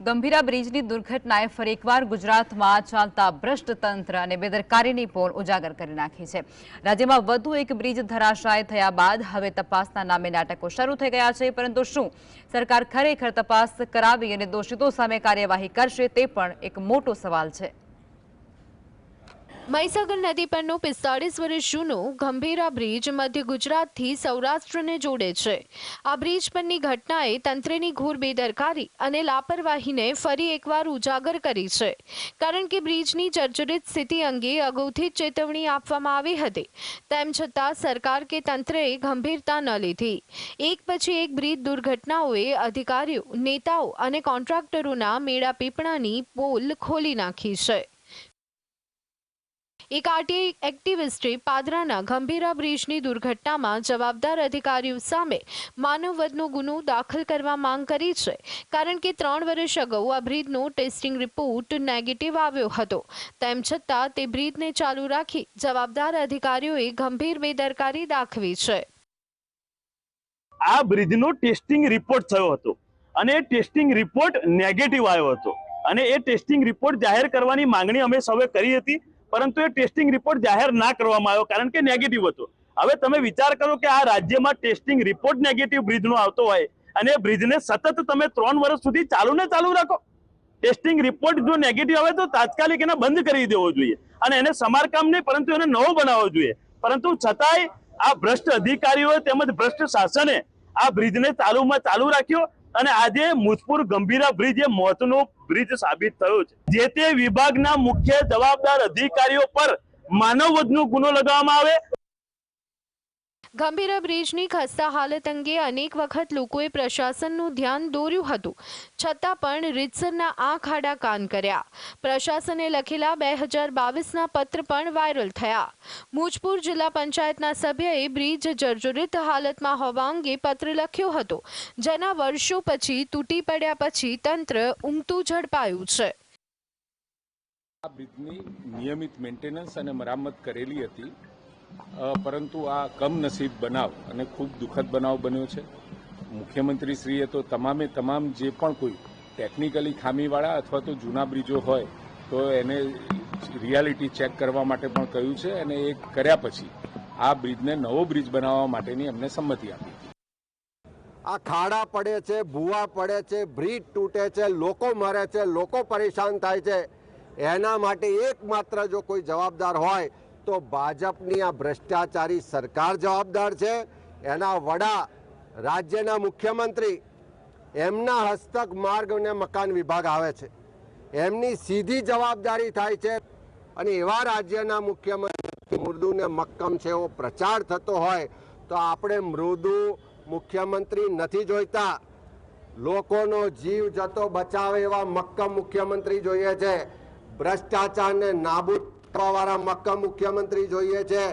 ગંભીરા બ્રિજની દુર્ઘટનાએ ફરી એકવાર ગુજરાતમાં ચાલતા ભ્રષ્ટ તંત્ર અને બેદરકારીની પોલ ઉજાગર કરી નાખી છે। રાજ્યમાં વધુ એક બ્રિજ ધરાશાયી થયા બાદ હવે તપાસના નામે નાટકો શરૂ થઈ ગયા છે, પરંતુ શું સરકાર ખરેખર તપાસ કરાવી અને દોષિતો સામે કાર્યવાહી કરશે તે પણ એક મોટો સવાલ છે। મહીસાગર નદી પરનો 45 વર્ષ જૂનો ગંભીરા બ્રિજ મધ્ય ગુજરાતથી સૌરાષ્ટ્રને જોડે છે। આ બ્રિજ પરની ઘટનાએ તંત્રની ઘોર બેદરકારી અને લાપરવાહીને ફરી એકવાર ઉજાગર કરી છે, કારણ કે બ્રિજની જર્જરિત સ્થિતિ અંગે અગાઉથી જ ચેતવણી આપવામાં આવી હતી, તેમ છતાં સરકાર કે તંત્રએ ગંભીરતા ન લીધી। એક પછી એક બ્રિજ દુર્ઘટનાઓએ અધિકારીઓ, નેતાઓ અને કોન્ટ્રાક્ટરોના મેળાપીપણાની પોલ ખોલી નાખી છે। એક આરટીઆઈ એક્ટિવિસ્ટે પાદરાના ગંભીરા બ્રિજની દુર્ઘટનામાં જવાબદાર અધિકારીઓ સામે માનવવધનો ગુનો દાખલ કરવા માંગ કરી છે, કારણ કે 3 વર્ષ અગાઉ આ બ્રિજનો ટેસ્ટિંગ રિપોર્ટ નેગેટિવ આવ્યો હતો, તેમ છતાં તે બ્રિજને ચાલુ રાખી જવાબદાર અધિકારીઓએ ગંભીર બેદરકારી દાખવી છે। આ બ્રિજનો ટેસ્ટિંગ રિપોર્ટ થયો હતો અને એ ટેસ્ટિંગ રિપોર્ટ નેગેટિવ આવ્યો હતો અને એ ટેસ્ટિંગ રિપોર્ટ જાહેર કરવાની માંગણી અમે સૌએ કરી હતી, પરંતુ એ ટેસ્ટિંગ રિપોર્ટ જાહેર ના કરવામાં આવ્યો કારણ કે નેગેટિવ હતો। હવે તમે વિચાર કરો કે આ રાજ્યમાં ટેસ્ટિંગ રિપોર્ટ નેગેટિવ બ્રિજનો આવતો હોય અને એ બ્રિજને સતત તમે 3 વર્ષ સુધી ચાલુ રાખો। ટેસ્ટિંગ રિપોર્ટ જો નેગેટિવ આવે તો તાત્કાલિક એને બંધ કરી દેવો જોઈએ અને એને સમારકામ નહીં પરંતુ એને નવો બનાવવો જોઈએ, પરંતુ છતાંય આ ભ્રષ્ટ અધિકારીઓ તેમજ ભ્રષ્ટ શાસને આ બ્રિજને ચાલુ રાખ્યો અને આજે મુજપુર ગંભીરા બ્રિજ એ મોતનો બ્રિજ સાબિત થયો છે। જે તે વિભાગના મુખ્ય જવાબદાર અધિકારીઓ પર માનવવધનો ગુનો લગાવવામાં આવે। ગંભીરા બ્રિજની ખસ્તા હાલત અંગે અનેક વખત લોકોએ પ્રશાસનનું ધ્યાન દોર્યું હતું, છતાં પણ રીતસરના આંખ આડા કાન કર્યા। પ્રશાસને લખેલા 2022ના પત્ર પણ વાયરલ થયા। મુજપુર જિલ્લા પંચાયતના સભ્યએ બ્રિજ જર્જરિત હાલતમાં હોવા અંગે પત્ર લખ્યો હતો, જેના વર્ષો પછી તૂટી પડ્યા પછી તંત્ર ઊંઘતું ઝડપાયું છે। આ બ્રિજની નિયમિત મેન્ટેનન્સ અને મરામત કરેલી હતી, પરંતુ આ કમનસીબ બનાવ અને ખૂબ દુઃખદ બનાવ બન્યો છે। મુખ્યમંત્રીશ્રીએ તો તમામ જે પણ કોઈ ટેકનિકલી ખામીવાળા અથવા તો જૂના બ્રિજો હોય તો એને રિયાલિટી ચેક કરવા માટે પણ કહ્યું છે અને એ કર્યા પછી આ બ્રિજને નવો બ્રિજ બનાવવા માટેની અમને સંમતિ આપી। આ ખાડા પડે છે, ભૂવા પડે છે, બ્રિજ તૂટે છે, લોકો મરે છે, લોકો પરેશાન થાય છે, એના માટે એકમાત્ર જો કોઈ જવાબદાર હોય તો ભાજપની આ ભ્રષ્ટાચારી સરકાર જવાબદાર છે। એના વડા રાજ્યના મુખ્યમંત્રી, એમના હસ્તક માર્ગ અને મકાન વિભાગ આવે છે, એમની સીધી જવાબદારી થાય છે અને એવા રાજ્યના મુખ્યમંત્રી મૃદુ ને મક્કમ છે એવો પ્રચાર થતો હોય તો આપણે મૃદુ મુખ્યમંત્રી નથી જોઈતા, લોકોનો જીવ જતો બચાવે એવા મક્કમ મુખ્યમંત્રી જોઈએ છે। ભ્રષ્ટાચારને નાબૂદ કરવાવાળા મક્કમ મુખ્યમંત્રી જોઈએ છે।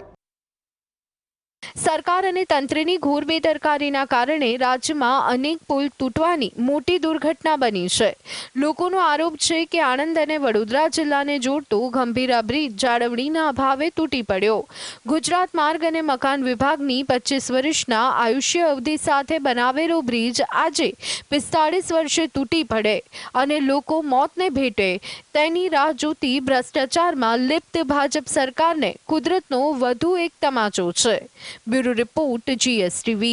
સરકાર અને તંત્રની ઘોર બેદરકારીના કારણે રાજ્યમાં અનેક પુલ તૂટવાની મોટી દુર્ઘટના બની છે। લોકોનો આરોપ છે કે આણંદ અને વડોદરા જિલ્લાને જોડતો ગંભીરા બ્રિજ જાળવણીના અભાવે તૂટી પડ્યો। ગુજરાત માર્ગ અને મકાન વિભાગની 25 વર્ષના આયુષ્ય અવધિ સાથે બનાવેલો બ્રિજ આજે 45 વર્ષે તૂટી પડે અને લોકો મોતને ભેટે તેની રાહ જોતી ભ્રષ્ટાચારમાં લિપ્ત ભાજપ સરકારને કુદરતનો વધુ એક તમાચો છે। Bureau report GSTV।